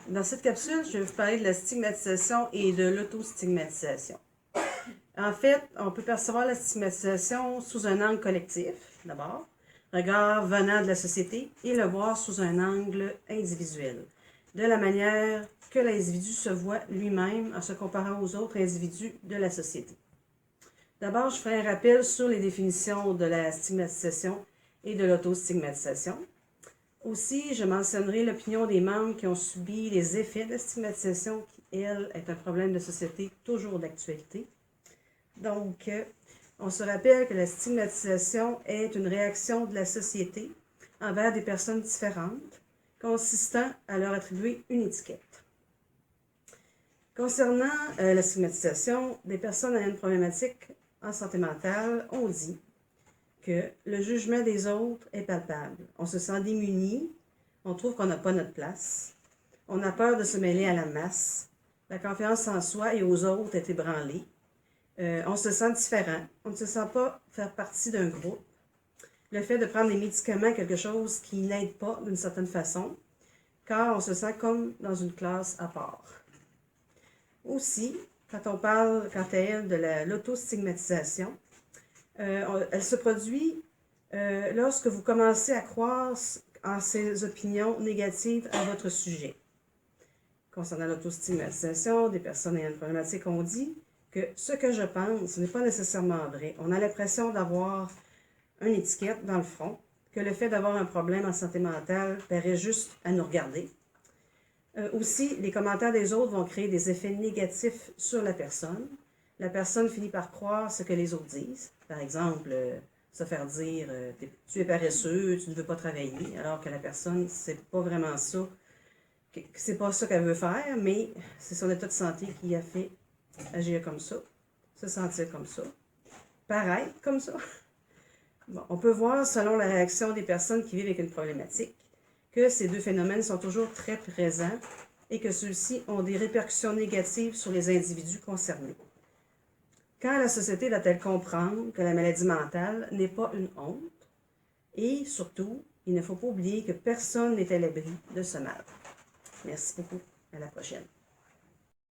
Dans cette capsule, je vais vous parler de la stigmatisation et de l'autostigmatisation. En fait, on peut percevoir la stigmatisation sous un angle collectif, d'abord, regard venant de la société, et le voir sous un angle individuel, de la manière que l'individu se voit lui-même en se comparant aux autres individus de la société. D'abord, je ferai un rappel sur les définitions de la stigmatisation et de l'autostigmatisation. Aussi, je mentionnerai l'opinion des membres qui ont subi les effets de la stigmatisation, qui, elle, est un problème de société toujours d'actualité. Donc, on se rappelle que la stigmatisation est une réaction de la société envers des personnes différentes, consistant à leur attribuer une étiquette. Concernant la stigmatisation, des personnes ayant une problématique en santé mentale ont dit que le jugement des autres est palpable. On se sent démuni, on trouve qu'on n'a pas notre place, on a peur de se mêler à la masse, la confiance en soi et aux autres est ébranlée, on se sent différent, on ne se sent pas faire partie d'un groupe. Le fait de prendre des médicaments est quelque chose qui n'aide pas d'une certaine façon, car on se sent comme dans une classe à part. Aussi, quand on parle, quant à elle, de l'autostigmatisation, elle se produit lorsque vous commencez à croire en ces opinions négatives à votre sujet. Concernant l'autostigmatisation, des personnes ayant une problématique ont dit que ce que je pense n'est pas nécessairement vrai. On a l'impression d'avoir une étiquette dans le front, que le fait d'avoir un problème en santé mentale paraît juste à nous regarder. Aussi, les commentaires des autres vont créer des effets négatifs sur la personne. La personne finit par croire ce que les autres disent. Par exemple, se faire dire tu es paresseux, tu ne veux pas travailler, alors que la personne, c'est pas vraiment ça. C'est pas ça qu'elle veut faire, mais c'est son état de santé qui a fait agir comme ça, se sentir comme ça, paraître comme ça. Bon, on peut voir, selon la réaction des personnes qui vivent avec une problématique, que ces deux phénomènes sont toujours très présents et que ceux-ci ont des répercussions négatives sur les individus concernés. Quand la société va-t-elle comprendre que la maladie mentale n'est pas une honte? Et surtout, il ne faut pas oublier que personne n'est à l'abri de ce mal. Merci beaucoup. À la prochaine.